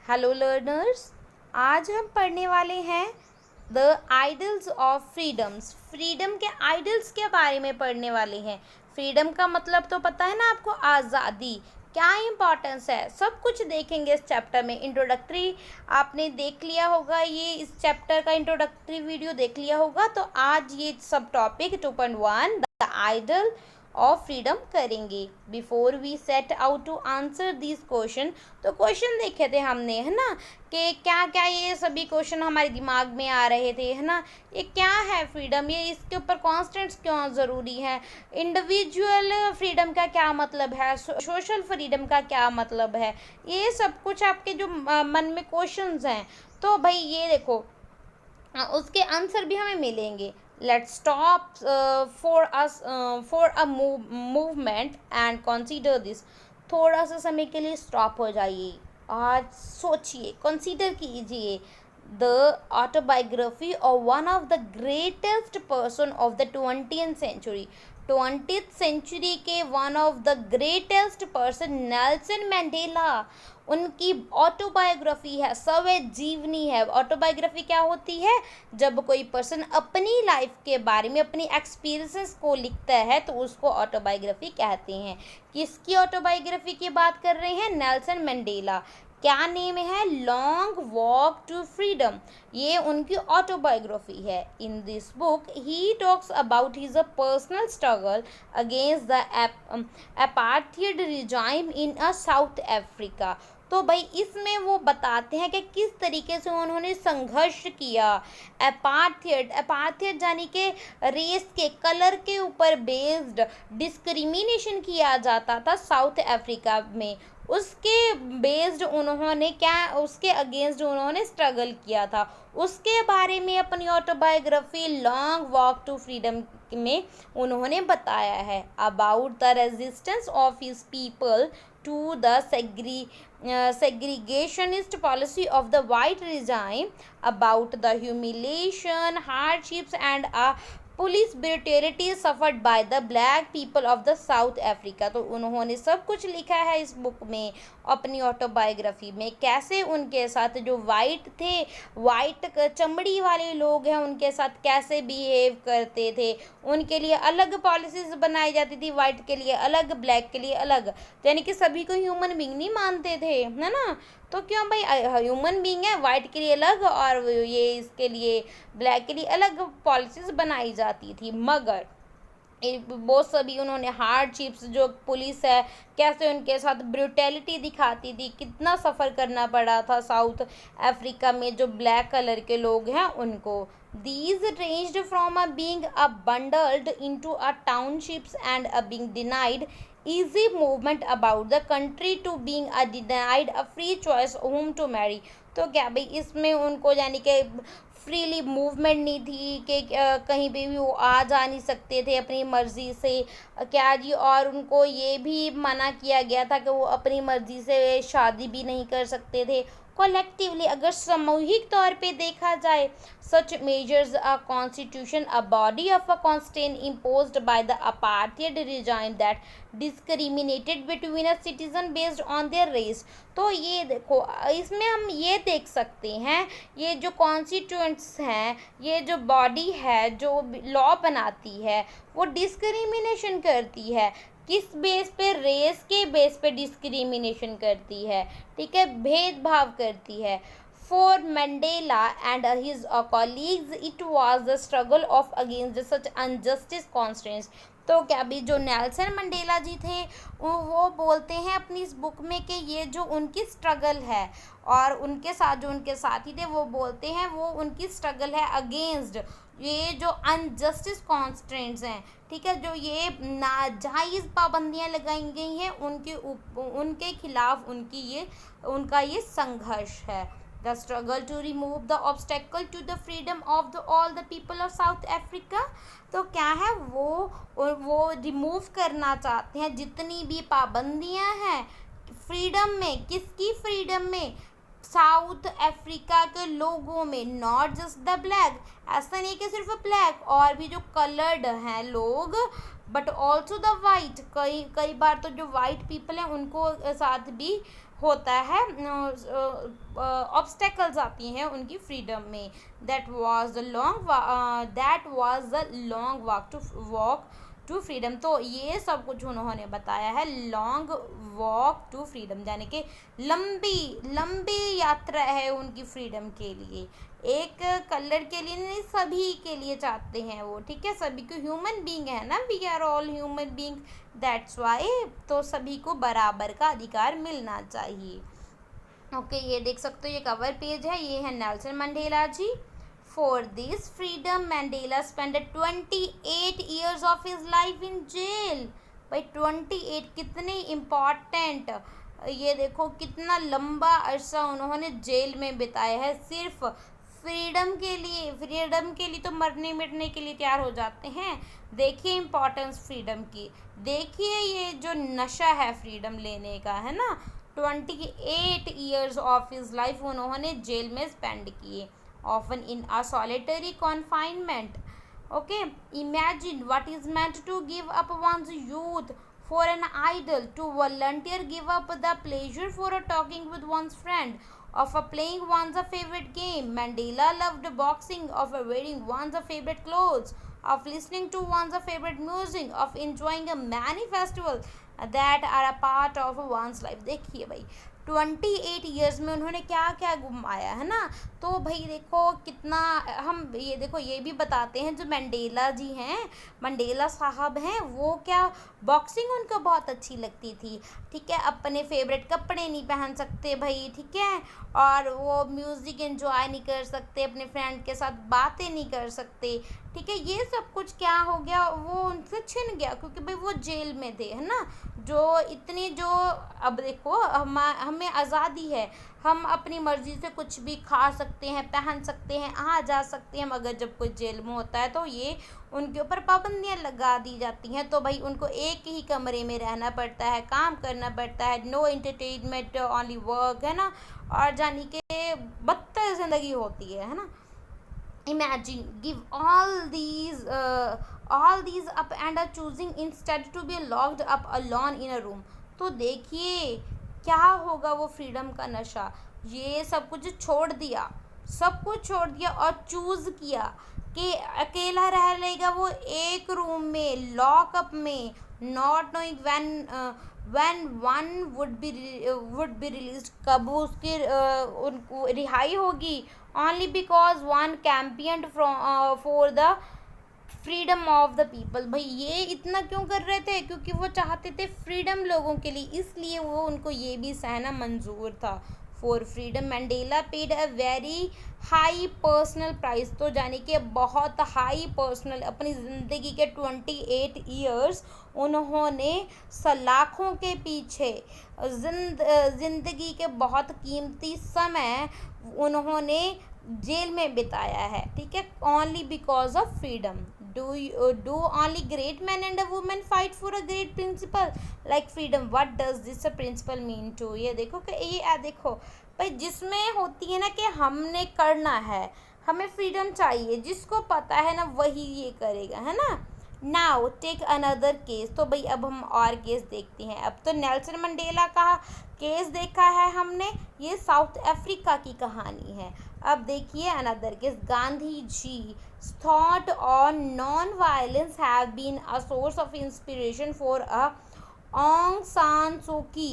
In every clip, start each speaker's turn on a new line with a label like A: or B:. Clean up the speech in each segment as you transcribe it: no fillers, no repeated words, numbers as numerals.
A: Hello learners, आज हम पढ़ने वाले हैं the idols of freedoms. Freedom के आइडल्स के बारे में पढ़ने वाले हैं। फ्रीडम का मतलब तो पता है ना आपको, आज़ादी। क्या इम्पोर्टेंस है, सब कुछ देखेंगे इस चैप्टर में। इंट्रोडक्टरी आपने देख लिया होगा, ये इस चैप्टर का इंट्रोडक्टरी वीडियो देख लिया होगा। तो आज ये सब topic 2.1 the ideal of freedom करेंगे। Before we set out to answer this question, तो क्वेश्चन देखे थे हमने, है ना, कि क्या क्या ये सभी क्वेश्चन हमारे दिमाग में आ रहे थे, है ना। ये क्या है फ्रीडम, ये इसके ऊपर कॉन्स्टेंट्स क्यों ज़रूरी है, इंडिविजुअल फ्रीडम का क्या मतलब है, सोशल फ्रीडम का क्या मतलब है, ये सब कुछ आपके जो मन में क्वेश्चंस हैं। तो भाई ये देखो, उसके आंसर भी हमें मिलेंगे। Let's stop for a movement and consider this. थोड़ा सा समय के लिए स्टॉप हो जाइए, आज सोचिए, कंसीडर कीजिए the autobiography of one of the greatest person of the 20th century. 20th century के one of the greatest person Nelson Mandela, उनकी ऑटोबायोग्राफी है, स्वय जीवनी है। ऑटोबायोग्राफी क्या होती है, जब कोई पर्सन अपनी लाइफ के बारे में, अपनी एक्सपीरियंसेस को लिखता है तो उसको ऑटोबायोग्राफी कहते हैं। किसकी ऑटोबायोग्राफी की बात कर रहे हैं, नेल्सन मंडेला। क्या नेम है, लॉन्ग वॉक टू फ्रीडम, ये उनकी ऑटोबायोग्राफी है। In this book he talks about his a personal struggle against the apartheid regime in a south Africa. तो भाई इसमें वो बताते हैं कि किस तरीके से उन्होंने संघर्ष किया। अपार्थाइड यानी कि रेस के, कलर के ऊपर बेस्ड डिस्क्रिमिनेशन किया जाता था साउथ अफ्रीका में, उसके बेस्ड उन्होंने क्या, उसके अगेंस्ट उन्होंने स्ट्रगल किया था। उसके बारे में अपनी autobiography long walk to freedom में उन्होंने बताया है। About the resistance of his people to the segregationist policy of the white regime, about the humiliation, hardships and police brutality suffered by the black people of the south Africa. तो उन्होंने सब कुछ लिखा है इस बुक में, अपनी autobiography में, कैसे उनके साथ जो वाइट थे, वाइट चमड़ी वाले लोग हैं, उनके साथ कैसे बिहेव करते थे। उनके लिए अलग पॉलिसीज बनाई जाती थी, वाइट के लिए अलग, ब्लैक के लिए अलग, यानी कि सभी को ह्यूमन बींग नहीं मानते थे, है ना। तो क्यों भाई, ह्यूमन बींग है, वाइट के लिए अलग और ये इसके लिए, ब्लैक के लिए अलग पॉलिसीज बनाई जाती थी। मगर बहुत सभी उन्होंने हार्डशिप्स, जो पुलिस है कैसे उनके साथ ब्रूटैलिटी दिखाती थी, कितना सफ़र करना पड़ा था साउथ अफ्रीका में जो ब्लैक कलर के लोग हैं उनको। These ranged from a being a bundled into a townships and a being denied easy movement about the country to being a denied a free choice whom to marry। तो क्या भाई इसमें उनको यानी कि फ्रीली मूवमेंट नहीं थी कि कहीं पे भी वो आ जा नहीं सकते थे अपनी मर्ज़ी से, क्या जी, और उनको ये भी मना किया गया था कि वो अपनी मर्ज़ी से शादी भी नहीं कर सकते थे। कलेक्टिवली, अगर सामूहिक तौर पे देखा जाए, such measures a constitution a body of a constant imposed by the apartheid regime that discriminated between a citizen based on their race. तो ये देखो, इसमें हम ये देख सकते हैं, ये जो कॉन्स्टिट्यूएंट्स हैं, ये जो बॉडी है जो लॉ बनाती है, वो डिस्क्रिमिनेशन करती है। किस बेस पे, रेस के बेस पे डिस्क्रिमिनेशन करती है, ठीक है, भेदभाव करती है। For Mandela and his colleagues it was the struggle of against such injustice constants. तो क्या भी जो नेल्सन मंडेला जी थे वो बोलते हैं अपनी इस बुक में कि ये जो उनकी स्ट्रगल है, और उनके साथ जो उनके साथी थे वो बोलते हैं वो उनकी स्ट्रगल है अगेंस्ट ये जो अनजस्टिस कॉन्स्टेंट्स हैं, ठीक है, जो ये नाजायज़ पाबंदियां लगाई गई हैं उनके खिलाफ उनका ये संघर्ष है। The struggle to remove the obstacle to the freedom of the all the people of South Africa. तो क्या है, वो रिमूव करना चाहते हैं जितनी भी पाबंदियां हैं फ्रीडम में। किसकी फ्रीडम में, साउथ अफ्रीका के लोगों में, नॉट जस्ट द ब्लैक, ऐसा नहीं कि सिर्फ ब्लैक, और भी जो कलर्ड हैं लोग, बट ऑल्सो द वाइट, कई कई बार तो जो वाइट पीपल हैं उनको साथ भी होता है, ऑब्स्टेकल्स आती हैं उनकी फ्रीडम में। That was the long walk to freedom. तो ये सब कुछ उन्होंने बताया है, लॉन्ग वॉक टू फ्रीडम, यानी कि लंबी लंबी यात्रा है उनकी फ्रीडम के लिए। एक कलर के लिए नहीं, सभी के लिए चाहते हैं वो, ठीक है, सभी को, ह्यूमन बीइंग है ना, we are all human being, that's why, तो सभी को बराबर का अधिकार मिलना चाहिए। ओके, ये देख सकते हो, ये कवर पेज है, ये है Nelson Mandela ji. For this freedom, Mandela spent 28 years of his life in jail. भाई 28 कितने इम्पॉर्टेंट, ये देखो कितना लंबा अरसा उन्होंने जेल में बिताया है सिर्फ फ्रीडम के लिए। फ्रीडम के लिए तो मरने मिटने के लिए तैयार हो जाते हैं। देखिए इम्पोर्टेंस फ्रीडम की, देखिए ये जो नशा है फ्रीडम लेने का, है ना। 28 years ऑफ हिज लाइफ उन्होंने जेल में स्पेंड किए, often in a solitary confinement. Okay, imagine what is meant to give up one's youth for an idol, to volunteer give up the pleasure for a talking with one's friend, of a playing one's favorite game. Mandela loved boxing, of a wearing one's favorite clothes, of listening to one's favorite music, of enjoying a many festivals that are a part of one's life. देखिए भाई 28 years में उन्होंने क्या क्या घुमाया, है ना। तो भाई देखो कितना, हम ये देखो ये भी बताते हैं, जो मंडेला जी हैं, मंडेला साहब हैं, वो क्या बॉक्सिंग उनको बहुत अच्छी लगती थी, ठीक है, अपने फेवरेट कपड़े नहीं पहन सकते भाई, ठीक है, और वो म्यूज़िक एंजॉय नहीं कर सकते, अपने फ्रेंड के साथ बातें नहीं कर सकते, ठीक है, ये सब कुछ क्या हो गया, वो उनसे छिन गया, क्योंकि भाई वो जेल में थे, है ना। जो इतनी जो, अब देखो हमें आज़ादी है, हम अपनी मर्ज़ी से कुछ भी खा सकते हैं, पहन सकते हैं, आ जा सकते हैं, मगर जब कोई जेल में होता है तो ये उनके ऊपर पाबंदियाँ लगा दी जाती हैं। तो भाई उनको एक ही कमरे में रहना पड़ता है, काम करना पड़ता है, नो एंटरटेनमेंट, ओनली वर्क, है ना, और जानी के बदतर ज़िंदगी होती है ना। Imagine, give all these up and are choosing instead to be locked up alone in a room. तो देखिए क्या होगा वो फ्रीडम का नशा, ये सब कुछ छोड़ दिया, सब कुछ छोड़ दिया और चूज़ किया कि अकेला रह लेगा वो एक रूम में, लॉकअप में, not knowing when one would be released, कब उसकी उनको रिहाई होगी, only because one campaigned for the freedom of the people. भाई ये इतना क्यों कर रहे थे, क्योंकि वो चाहते थे फ्रीडम लोगों के लिए, इसलिए वो उनको ये भी सहना मंजूर था। For freedom Mandela paid a very high personal price, तो जाने कि बहुत हाई पर्सनल, अपनी ज़िंदगी के 28 ईयर्स उन्होंने सलाखों के पीछे, ज़िंदगी के बहुत कीमती समय उन्होंने जेल में बिताया है, ठीक है, only because of freedom. Do only great men and a woman fight for a great principle like freedom? What does this principle mean to? ये देखो कि ये देखो भाई, जिसमें होती है ना कि हमने करना है, हमें फ्रीडम चाहिए, जिसको पता है ना वही ये करेगा, है ना। नाउ टेक अनदर केस, तो भाई अब हम और केस देखते हैं। अब तो नेल्सन मंडेला का केस देखा है हमने, ये साउथ अफ्रीका की कहानी है। अब देखिए another case, Gandhi ji thought on non-violence have been a source of inspiration for Aung San Suu Kyi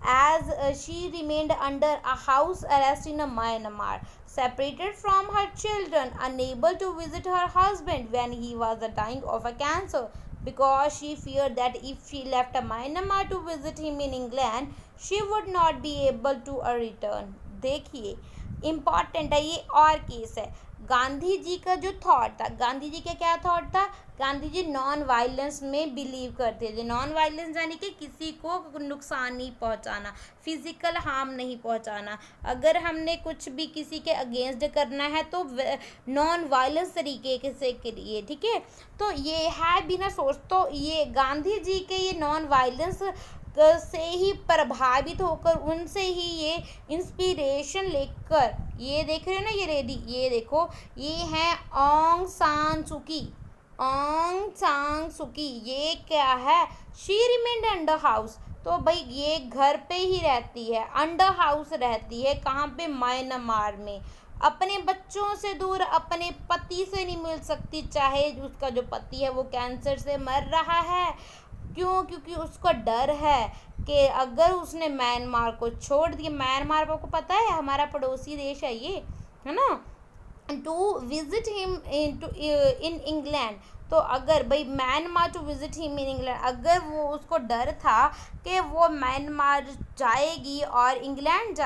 A: as she remained under a house arrest in Myanmar, separated from her children, unable to visit her husband when he was dying of a cancer, because she feared that if she left Myanmar to visit him in England, she would not be able to return. देखिए important है ये, और case है। गांधी जी का जो thought था, गांधी जी का क्या थॉट था, गांधी जी नॉन वायलेंस में बिलीव करते थे। नॉन वायलेंस यानी कि किसी को नुकसान नहीं पहुंचाना, फिजिकल हार्म नहीं पहुंचाना। अगर हमने कुछ भी किसी के अगेंस्ट करना है तो नॉन वायलेंस तरीके से करिए, ठीक है। तो ये है बिना सोच, तो ये गांधी जी के ये नॉन वायलेंस से ही प्रभावित होकर, उनसे ही ये इंस्पिरेशन लेकर, ये देख रहे हो ना, ये देखो, ये है ऑंग सान सुकी। ऑंग सान सुकी ये क्या है? She remained under house. तो भाई ये घर पे ही रहती है, अंडर हाउस रहती है। कहाँ पे? म्यांमार में। अपने बच्चों से दूर, अपने पति से नहीं मिल सकती, चाहे उसका जो पति है वो कैंसर से मर रहा है। क्यों? क्योंकि उसको डर है कि अगर उसने म्यांमार को छोड़ दिया, म्यांमार को पता है हमारा पड़ोसी देश है ये, है ना, to visit him in England. तो अगर भाई Myanmar to visit him in England, अगर वो उसको डर था कि वो म्यांमार जाएगी और इंग्लैंड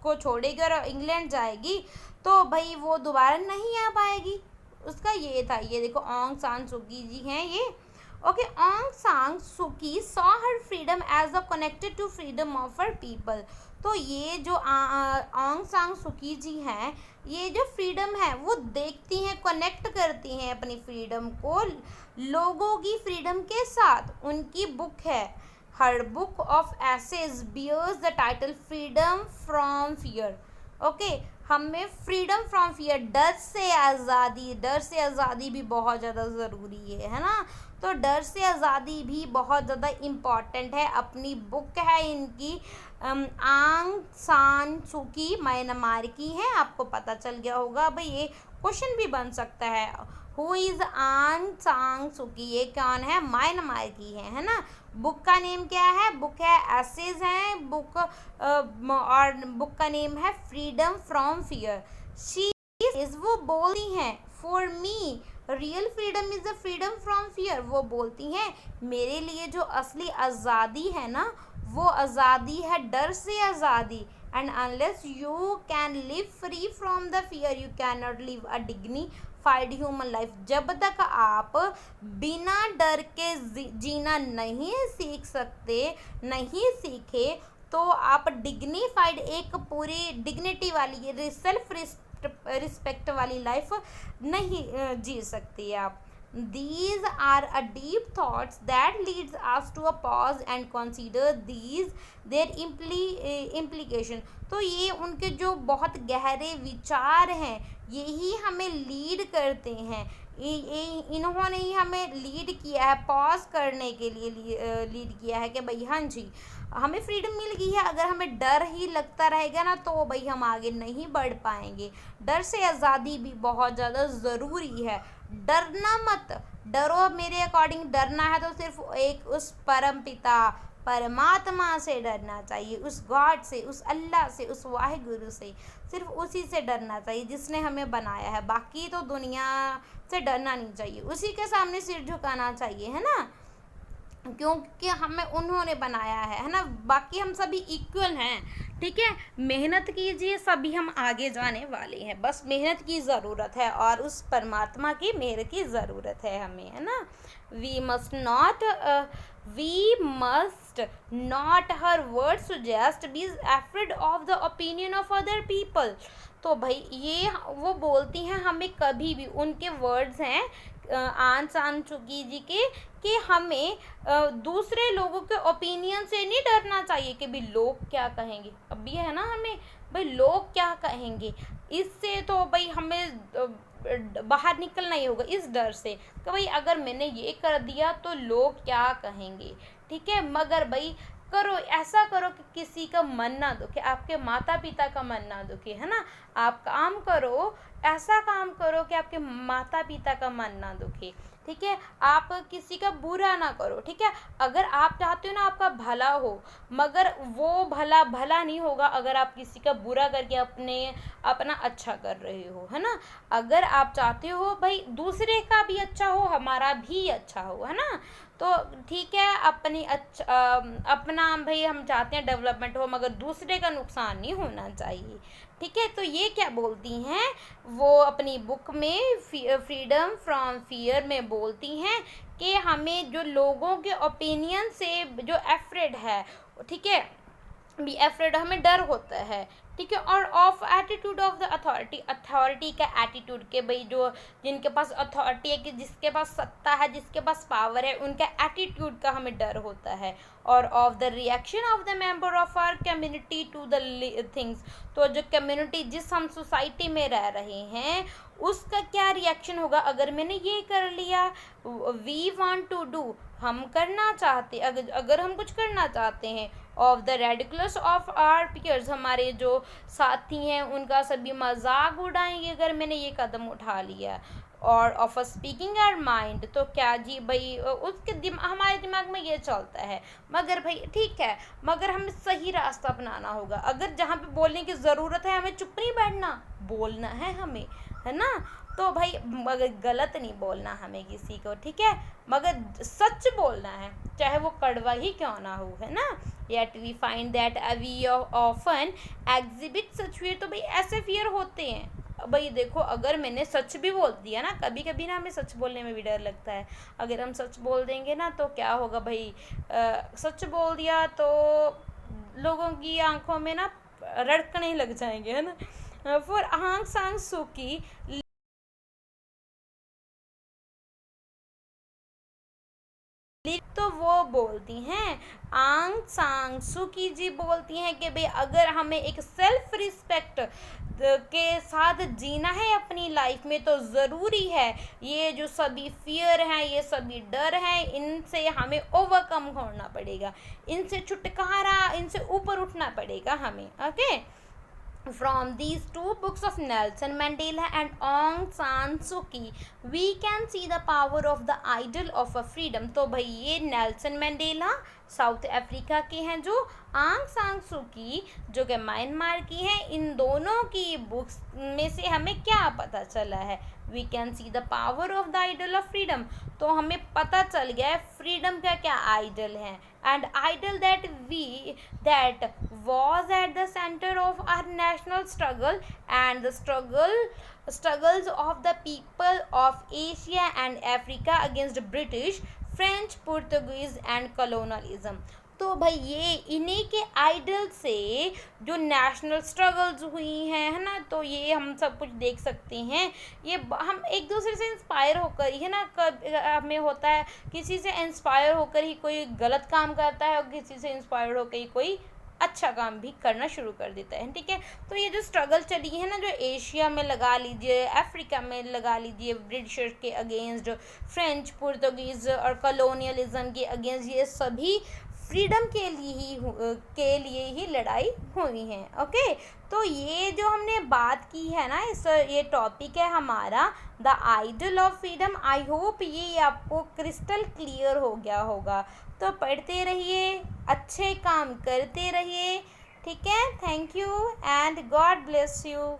A: को छोड़ेगी और इंग्लैंड जाएगी, तो भाई वो दोबारा नहीं आ पाएगी। उसका ये था। ये देखो ऑंग सान सुकी जी हैं ये। Okay, Aung San Suu Kyi saw her freedom as a connected to freedom of her people. तो ये जो ऑंग सान सुकी जी हैं, ये जो फ्रीडम है वो देखती हैं, कनेक्ट करती हैं अपनी फ्रीडम को लोगों की फ्रीडम के साथ। उनकी बुक है, her book of essays bears the title freedom from fear. Okay, हमें फ्रीडम फ्रॉम फियर, डर से आज़ादी, डर से आज़ादी भी बहुत ज़्यादा ज़रूरी है ना। तो डर से आज़ादी भी बहुत ज़्यादा इम्पॉर्टेंट है। अपनी बुक है इनकी, आंग सान सुकी म्यांमार की है। आपको पता चल गया होगा भाई, ये क्वेश्चन भी बन सकता है, हु इज़ आंग सान सुकी, ये कौन है? म्यांमार की है ना। बुक का नेम क्या है? बुक है एसेज है बुक, और बुक का नेम है freedom from fear. She is, वो बोलती हैं, for me real freedom is the freedom from fear. वो बोलती हैं मेरे लिए जो असली आज़ादी है ना, वो आज़ादी है डर से आज़ादी। And unless you can live free from the fear you can not live a dignified human life. जब तक आप बिना डर के जीना नहीं सीख सकते, नहीं सीखे, तो आप डिग्निफाइड, एक पूरी डिग्निटी वाली, सेल्फ रिस्पेक्ट वाली लाइफ नहीं जी सकती आप। These are a deep thoughts that leads us to a pause and consider these their implication। तो ये उनके जो बहुत गहरे विचार हैं, यही हमें लीड करते हैं। इन्होंने ही हमें लीड किया है, पॉज करने के लिए लीड किया है कि भाई हाँ जी, हमें फ्रीडम मिल गई है। अगर हमें डर ही लगता रहेगा ना, तो भाई हम आगे नहीं बढ़ पाएंगे। डर से आज़ादी भी बहुत ज़्यादा ज़रूरी है। डरना मत, डरो। मेरे अकॉर्डिंग डरना है तो सिर्फ एक उस परम पिता परमात्मा से डरना चाहिए, उस गॉड से, उस अल्लाह से, उस वाहिगुरु से, सिर्फ उसी से डरना चाहिए जिसने हमें बनाया है। बाकी तो दुनिया से डरना नहीं चाहिए, उसी के सामने सिर झुकाना चाहिए, है ना, क्योंकि हमें उन्होंने बनाया है ना। बाकी हम सभी इक्वल हैं, ठीक है। मेहनत कीजिए, सभी हम आगे जाने वाले हैं। बस मेहनत की ज़रूरत है और उस परमात्मा की मेहर की ज़रूरत है हमें, है ना। We must not her word suggest be afraid of the opinion of other people. तो भाई ये वो बोलती हैं, हमें कभी भी, उनके वर्ड्स हैं आंग सान सुकी जी के, कि हमें दूसरे लोगों के ओपिनियन से नहीं डरना चाहिए कि भाई लोग क्या कहेंगे। अब ये है ना, हमें भाई लोग क्या कहेंगे, इससे तो भाई हमें बाहर निकलना ही होगा, इस डर से कि भाई अगर मैंने ये कर दिया तो लोग क्या कहेंगे, ठीक है। मगर भाई करो, ऐसा करो कि किसी का मन ना दुखे, आपके माता पिता का मन ना दुखे, है ना। आप काम करो, ऐसा काम करो कि आपके माता पिता का मन ना दुखे, ठीक है। आप किसी का बुरा ना करो, ठीक है। अगर आप चाहते हो ना आपका भला हो, मगर वो भला भला नहीं होगा अगर आप किसी का बुरा करके अपना अच्छा कर रहे हो, है ना। अगर आप चाहते हो भाई दूसरे का भी अच्छा हो, हमारा भी अच्छा हो, है ना, तो ठीक है। अपना भाई हम चाहते हैं डेवलपमेंट हो, मगर दूसरे का नुकसान नहीं होना चाहिए, ठीक है। तो ये क्या बोलती हैं, वो अपनी बुक में फ्रीडम फ्रॉम फियर में बोलती हैं कि हमें जो लोगों के ओपिनियन से जो अफ्रेड है, ठीक है, बी एफ्रेड, हमें डर होता है, ठीक है। Or of attitude of the authority, authority का एटीट्यूड के भाई जो जिनके पास अथॉरिटी है, कि जिसके पास सत्ता है, जिसके पास पावर है, उनका एटीट्यूड का हमें डर होता है। Or of the reaction of the member of our community to the things, तो जो कम्युनिटी, जिस हम सोसाइटी में रह रहे हैं, उसका क्या रिएक्शन होगा अगर मैंने ये कर लिया। वी वांट टू डू, हम करना चाहते, अगर हम कुछ करना चाहते हैं। Of the ridiculous of our peers, हमारे जो साथी हैं उनका सभी मजाक उड़ाएंगे अगर मैंने ये कदम उठा लिया। Or of a speaking our mind, तो क्या जी भाई उसके हमारे दिमाग में ये चलता है, मगर भाई ठीक है, मगर हमें सही रास्ता अपनाना होगा। अगर जहाँ पे बोलने की ज़रूरत है हमें चुप नहीं बैठना, बोलना है हमें, है ना। तो भाई मगर गलत नहीं बोलना हमें किसी को, ठीक है, मगर सच बोलना है, चाहे वो कड़वा ही क्यों ना हो, है ना। Yet we find that we often exhibit such fear, तो भाई ऐसे फियर होते हैं। भाई देखो, अगर मैंने सच भी बोल दिया ना, कभी कभी ना हमें सच बोलने में भी डर लगता है। अगर हम सच बोल देंगे ना तो क्या होगा भाई, सच बोल दिया तो लोगों की आंखों में ना रड़कने लग जाएंगे, है ना। फॉर आंग सांग सूकी, तो वो बोलती हैं, आंग सांग सुकी जी बोलती हैं कि भाई अगर हमें एक सेल्फ रिस्पेक्ट के साथ जीना है अपनी लाइफ में, तो ज़रूरी है ये जो सभी फियर हैं, ये सभी डर हैं, इनसे हमें ओवरकम करना पड़ेगा, इनसे छुटकारा, इनसे ऊपर उठना पड़ेगा हमें। Okay, from these two books of Nelson Mandela and Aung San Suu Kyi, we can see the power of the idol of a freedom। तो भाई ये नेल्सन मंडेला साउथ अफ्रीका के हैं, जो आंग सान सू की जो कि म्यांमार की हैं, इन दोनों की बुक्स में से हमें क्या पता चला है, we can see the power of the ideal of freedom. तो हमें पता चल गया है फ्रीडम का क्या आइडल है, and idol that was at the center of our national struggle and the struggles of the people of Asia and Africa against British, French, Portuguese and colonialism। तो भाई ये इन्हीं के आइडल से जो नेशनल स्ट्रगल्स हुई हैं, है ना, तो ये हम सब कुछ देख सकते हैं। ये हम एक दूसरे से इंस्पायर होकर ही, है ना, हमें होता है किसी से इंस्पायर होकर ही कोई गलत काम करता है, और किसी से इंस्पायर होकर ही कोई अच्छा काम भी करना शुरू कर देता है, ठीक है। तो ये जो स्ट्रगल चली है ना, जो एशिया में लगा लीजिए, अफ्रीका में लगा लीजिए, ब्रिटिशर्स के अगेंस्ट, फ्रेंच, पुर्तगीज़ और कॉलोनियलिज्म के अगेंस्ट, ये सभी फ्रीडम के लिए ही लड़ाई हुई है। ओके, तो ये जो हमने बात की है ना, ये टॉपिक है हमारा the ideal of freedom. I hope ये आपको क्रिस्टल क्लियर हो गया होगा। तो पढ़ते रहिए, अच्छे काम करते रहिए, ठीक है। Thank you and God bless you.